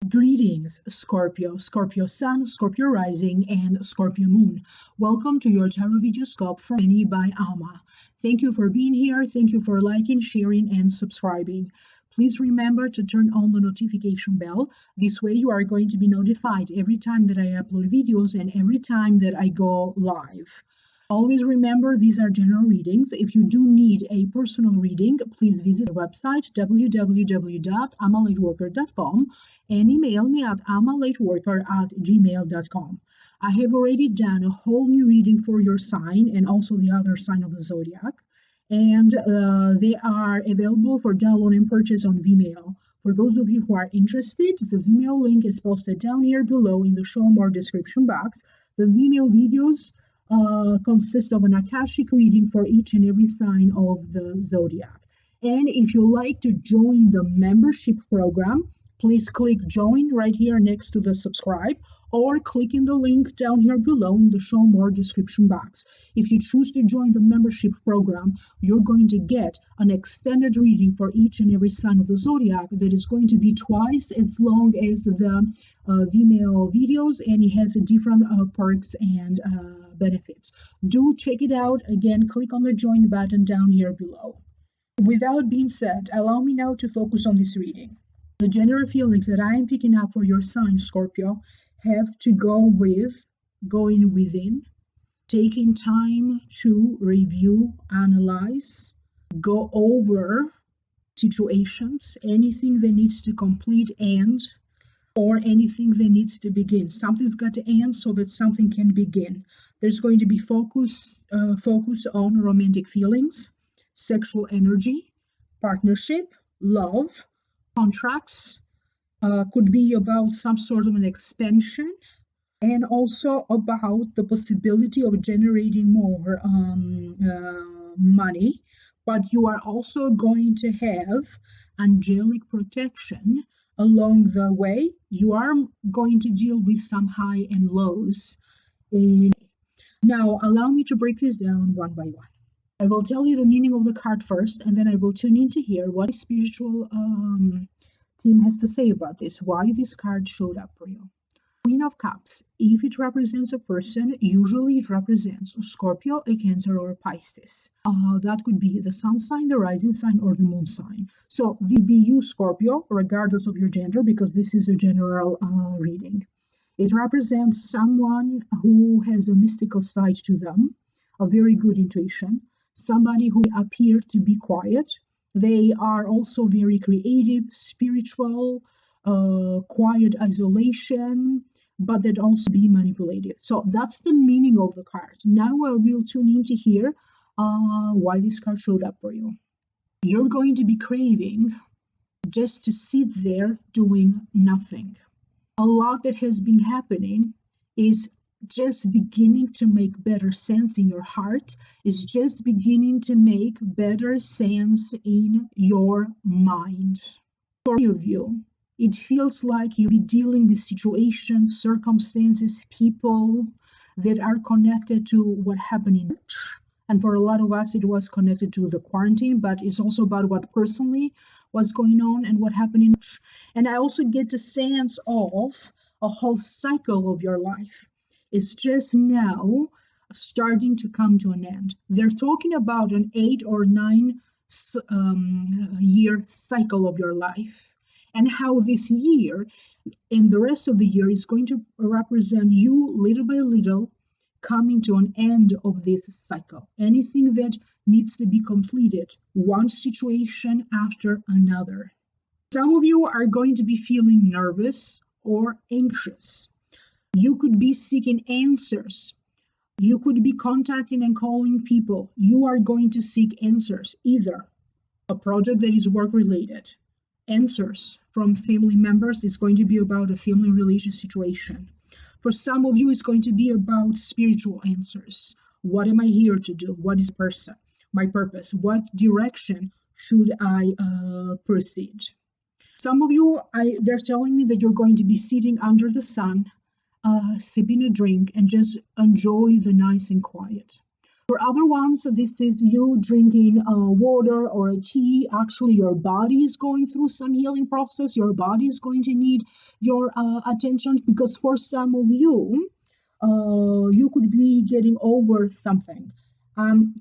Greetings, Scorpio, Scorpio Sun, Scorpio Rising, and Scorpio Moon. Welcome to your Tarot Videoscope from me by Alma. Thank you for being here. Thank you for liking, sharing, and subscribing. Please remember to turn on the notification bell. This way you are going to be notified every time that I upload videos and every time that I go live. Always remember, these are general readings. If you do need a personal reading, please visit the website www.amalightworker.com and email me at amalightworker@gmail.com. I have already done a whole new reading for your sign and also the other sign of the zodiac, and they are available for download and purchase on Vimeo. For those of you who are interested, the Vimeo link is posted down here below in the show more description box. The Vimeo videos consist of an Akashic reading for each and every sign of the zodiac. And if you like to join the membership program, please click join right here next to the subscribe, or click in the link down here below in the show more description box. If you choose to join the membership program, you're going to get an extended reading for each and every sign of the zodiac that is going to be twice as long as the Vimeo videos, and it has different perks and benefits. Do check it out. Again, click on the join button down here below. Without being said, allow me now to focus on this reading. The general feelings that I am picking up for your sign, Scorpio, have to go with going within, taking time to review, analyze, go over situations, anything that needs to complete end, or anything that needs to begin. Something's got to end so that something can begin. There's going to be focus on romantic feelings, sexual energy, partnership, love, contracts, could be about some sort of an expansion, and also about the possibility of generating more money. But you are also going to have angelic protection along the way. You are going to deal with some high and lows. Now, allow me to break this down one by one. I will tell you the meaning of the card first, and then I will tune in to hear what spiritual team has to say about this, why this card showed up for you. Queen of Cups, if it represents a person, usually it represents a Scorpio, a Cancer, or a Pisces. That could be the sun sign, the rising sign, or the moon sign. So VBU Scorpio, regardless of your gender, because this is a general reading. It represents someone who has a mystical side to them, a very good intuition, somebody who appear to be quiet. They are also very creative, spiritual, quiet isolation, but that also be manipulative. So that's the meaning of the card. Now I will tune in to hear why this card showed up for you. You're going to be craving just to sit there doing nothing. A lot that has been happening is just beginning to make better sense in your heart, is just beginning to make better sense in your mind. For many of you, it feels like you'll be dealing with situations, circumstances, people that are connected to what happened in church. And for a lot of us, it was connected to the quarantine, but it's also about what personally was going on and what happened in church. And I also get the sense of a whole cycle of your life. It's just now starting to come to an end. They're talking about an 8 or 9 year cycle of your life, and how this year and the rest of the year is going to represent you little by little coming to an end of this cycle. Anything that needs to be completed, one situation after another. Some of you are going to be feeling nervous or anxious. You could be seeking answers. You could be contacting and calling people. You are going to seek answers, either a project that is work-related, answers from family members. It's going to be about a family relation situation. For some of you, it's going to be about spiritual answers. What am I here to do? What is my purpose? What direction should I proceed? Some of you, they're telling me that you're going to be sitting under the sun, sipping a drink, and just enjoy the nice and quiet. For other ones, this is you drinking water or a tea. Actually, your body is going through some healing process. Your body is going to need your attention, because for some of you, you could be getting over something.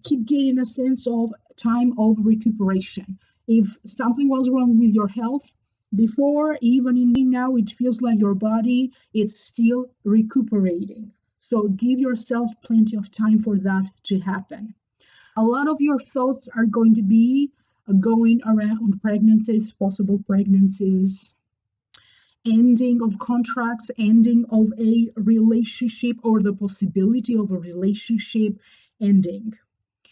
Keep getting a sense of time of recuperation. If something was wrong with your health before, even in now, it feels like your body it's still recuperating. So give yourself plenty of time for that to happen. A lot of your thoughts are going to be going around pregnancies, possible pregnancies, ending of contracts, ending of a relationship, or the possibility of a relationship ending.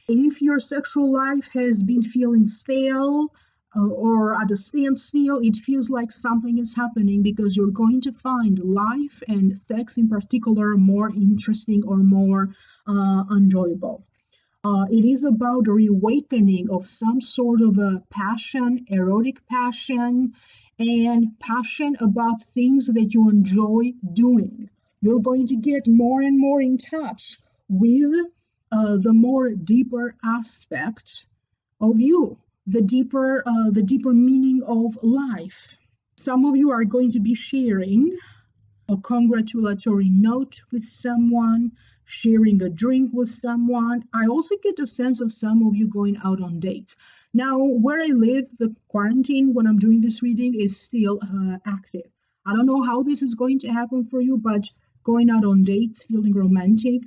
If your sexual life has been feeling stale or at a standstill, it feels like something is happening, because you're going to find life and sex in particular more interesting or more enjoyable. It is about a reawakening of some sort of a passion, erotic passion, and passion about things that you enjoy doing. You're going to get more and more in touch with the more deeper aspect of you, the deeper meaning of life. Some of you are going to be sharing a congratulatory note with someone, sharing a drink with someone. I also get a sense of some of you going out on dates. Now, where I live, the quarantine when I'm doing this reading is still active. I don't know how this is going to happen for you, but going out on dates, feeling romantic,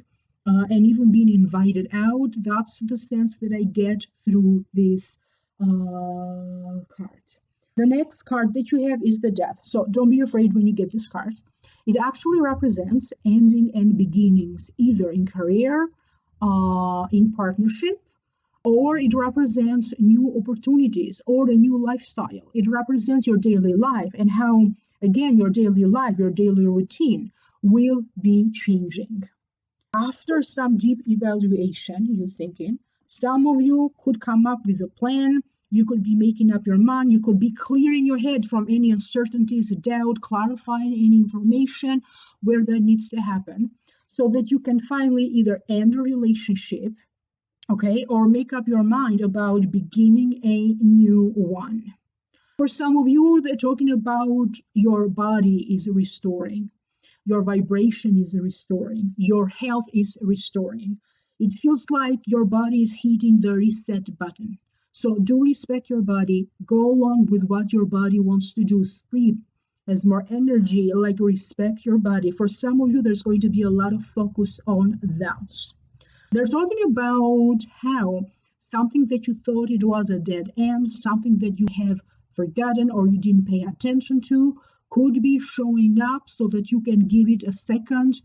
and even being invited out, that's the sense that I get through this card. The next card that you have is the Death. So don't be afraid when you get this card. It actually represents ending and beginnings, either in career, in partnership, or it represents new opportunities or a new lifestyle. It represents your daily life and how, again, your daily life, your daily routine will be changing. After some deep evaluation, you're thinking, some of you could come up with a plan. You could be making up your mind. You could be clearing your head from any uncertainties, doubt, clarifying any information where that needs to happen, so that you can finally either end a relationship, okay, or make up your mind about beginning a new one. For some of you, they're talking about your body is restoring. Your vibration is restoring. Your health is restoring. It feels like your body is hitting the reset button. So do respect your body. Go along with what your body wants to do. Sleep has more energy, like respect your body. For some of you, there's going to be a lot of focus on that. They're talking about how something that you thought it was a dead end, something that you have forgotten or you didn't pay attention to, could be showing up, so that you can give it a second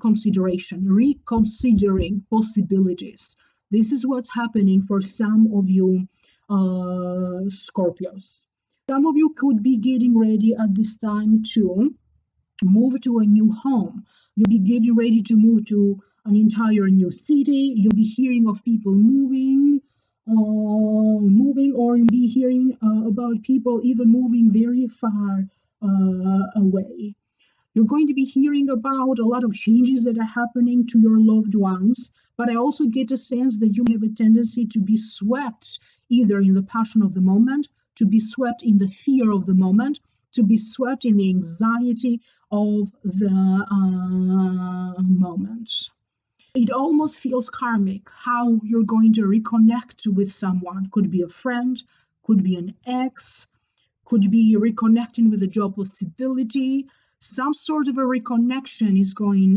consideration, reconsidering possibilities. This is what's happening for some of you Scorpios. Some of you could be getting ready at this time to move to a new home. You'll be getting ready to move to an entire new city. You'll be hearing of people moving, or you'll be hearing about people even moving very far away. You're going to be hearing about a lot of changes that are happening to your loved ones, but I also get a sense that you have a tendency to be swept either in the passion of the moment, to be swept in the fear of the moment, to be swept in the anxiety of the moment. It almost feels karmic how you're going to reconnect with someone. Could be a friend, could be an ex, could be reconnecting with a job possibility. Some sort of a reconnection is going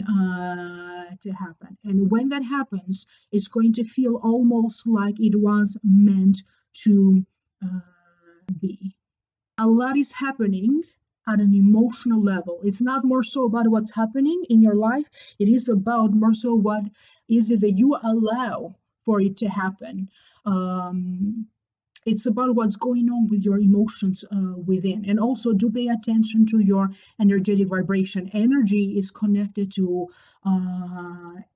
to happen. And when that happens, it's going to feel almost like it was meant to be. A lot is happening at an emotional level. It's not more so about what's happening in your life. It is about more so what is it that you allow for it to happen. It's about what's going on with your emotions within. And also do pay attention to your energetic vibration. Energy is connected to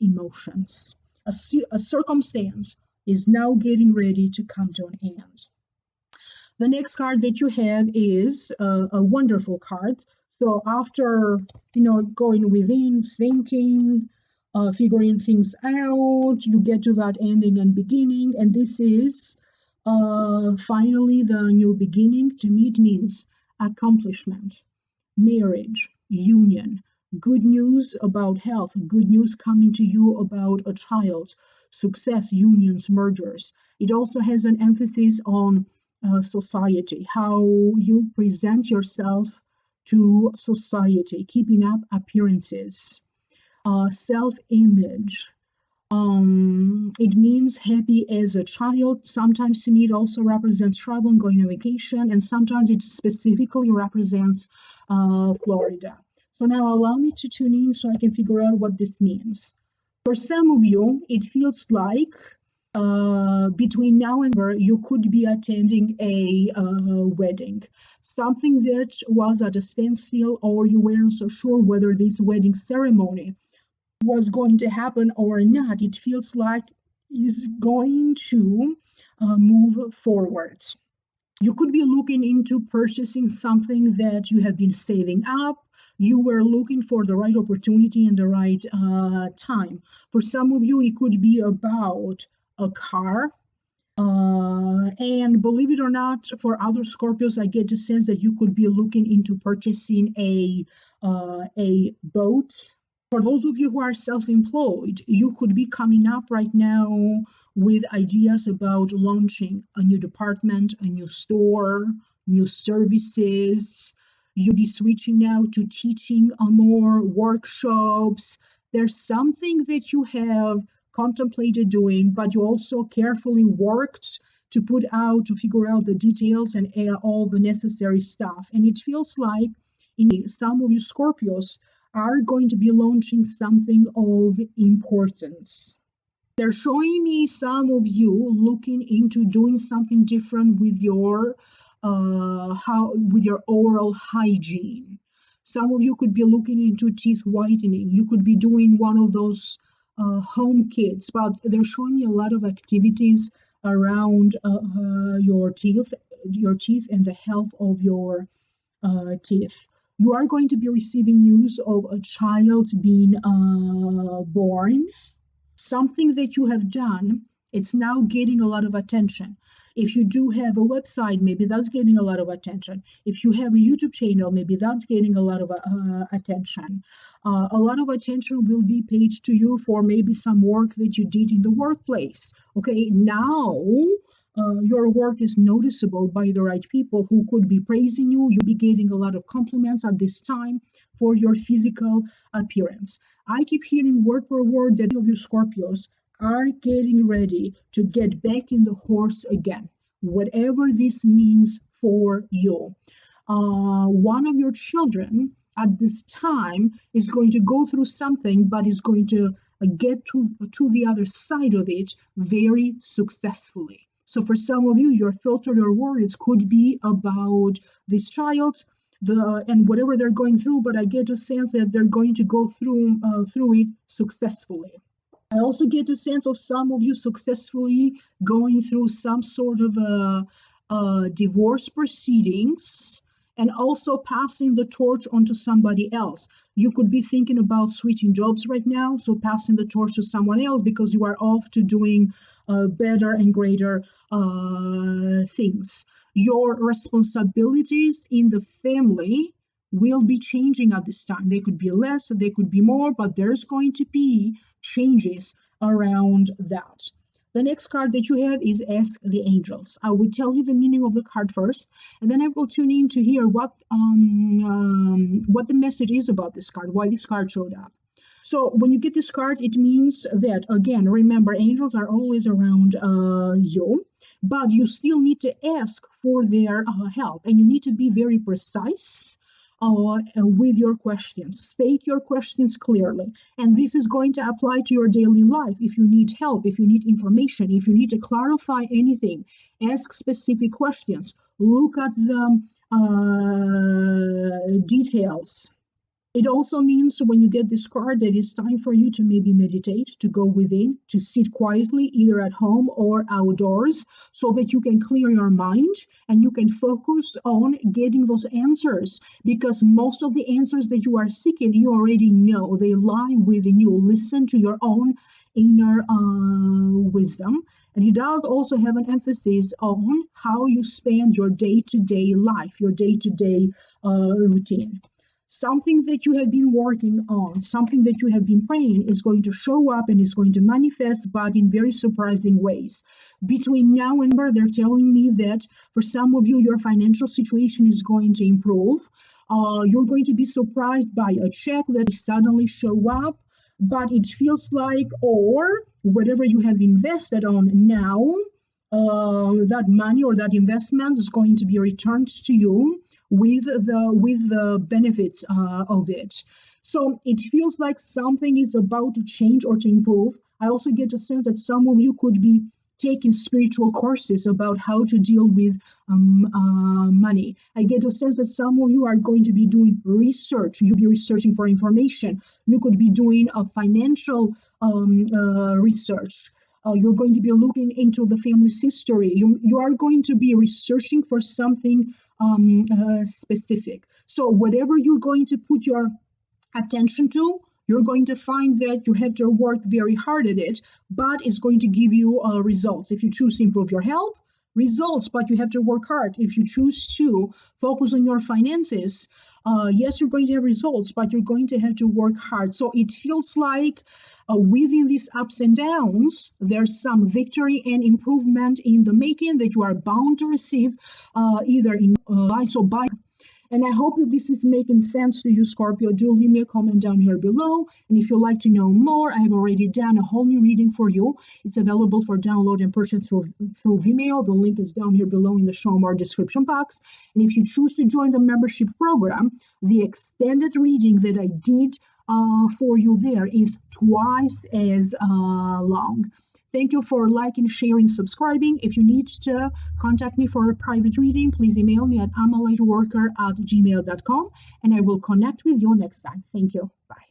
emotions. A circumstance is now getting ready to come to an end. The next card that you have is a wonderful card. So after, going within, thinking, figuring things out. You get to that ending and beginning, and this is finally the new beginning. To me, it means accomplishment, marriage, union, good news about health, good news coming to you about a child, success, unions, mergers. It also has an emphasis on society, how you present yourself to society, keeping up appearances, self image. It means happy as a child. Sometimes to me it also represents travel and going on vacation, and sometimes it specifically represents Florida. So now allow me to tune in so I can figure out what this means. For some of you, it feels like between now and then you could be attending a wedding, something that was at a standstill, or you weren't so sure whether this wedding ceremony was going to happen or not. It feels like is going to move forward. You could be looking into purchasing something that you have been saving up. You were looking for the right opportunity and the right time. For some of you, it could be about a car. And believe it or not, for other Scorpios, I get the sense that you could be looking into purchasing a boat. For those of you who are self-employed, you could be coming up right now with ideas about launching a new department, a new store, new services. You'll be switching now to teaching more workshops. There's something that you have contemplated doing, but you also carefully worked to figure out the details and all the necessary stuff. And it feels like some of you Scorpios are going to be launching something of importance. They're showing me some of you looking into doing something different with your oral hygiene. Some of you could be looking into teeth whitening. You could be doing one of those home kits, but they're showing me a lot of activities around your teeth and the health of your teeth. You are going to be receiving news of a child being born. Something that you have done, it's now getting a lot of attention. If you do have a website, maybe that's getting a lot of attention. If you have a YouTube channel, maybe that's getting a lot of attention. A lot of attention will be paid to you for maybe some work that you did in the workplace. Okay, now your work is noticeable by the right people who could be praising you. You'll be getting a lot of compliments at this time for your physical appearance. I keep hearing word per word that of you Scorpios are getting ready to get back in the horse again, whatever this means for you. One of your children at this time is going to go through something, but is going to get to the other side of it very successfully. So for some of you, your filter, your worries could be about this child, and whatever they're going through, but I get a sense that they're going to go through it successfully. I also get a sense of some of you successfully going through some sort of divorce proceedings and also passing the torch onto somebody else. You could be thinking about switching jobs right now, so passing the torch to someone else because you are off to doing better and greater things. Your responsibilities in the family will be changing at this time. They could be less, they could be more, but there's going to be changes around that. The next card that you have is Ask the Angels. I will tell you the meaning of the card first, and then I will tune in to hear what the message is about this card, why this card showed up. So when you get this card, it means that, again, remember, angels are always around you, but you still need to ask for their help, and you need to be very precise with your questions. State your questions clearly. And this is going to apply to your daily life. If you need help, if you need information, if you need to clarify anything, ask specific questions. Look at the details. It also means when you get this card that it's time for you to maybe meditate, to go within, to sit quietly, either at home or outdoors, so that you can clear your mind and you can focus on getting those answers. Because most of the answers that you are seeking, you already know, they lie within you. Listen to your own inner wisdom. And it does also have an emphasis on how you spend your day to day life, your day to day routine. Something that you have been working on, something that you have been praying is going to show up and is going to manifest, but in very surprising ways. Between now and December, they're telling me that for some of you, your financial situation is going to improve. You're going to be surprised by a check that suddenly show up, but it feels like, or whatever you have invested on now, that money or that investment is going to be returned to you with the benefits of it. So it feels like something is about to change or to improve. I also get a sense that some of you could be taking spiritual courses about how to deal with money. I get a sense that some of you are going to be doing research. You'll be researching for information. You could be doing a financial research. You're going to be looking into the family's history. You are going to be researching for something specific. So whatever you're going to put your attention to, you're going to find that you have to work very hard at it, but it's going to give you results. If you choose to improve your health, results, but you have to work hard. If you choose to focus on your finances, yes, you're going to have results, but you're going to have to work hard. So it feels like within these ups and downs, there's some victory and improvement in the making that you are bound to receive either in life or by. And I hope that this is making sense to you, Scorpio. Do leave me a comment down here below. And if you'd like to know more, I have already done a whole new reading for you. It's available for download and purchase through Vimeo. The link is down here below in the show more description box. And if you choose to join the membership program, the extended reading that I did for you there is twice as long. Thank you for liking, sharing, subscribing. If you need to contact me for a private reading, please email me at amalightworker@gmail.com, and I will connect with you next time. Thank you. Bye.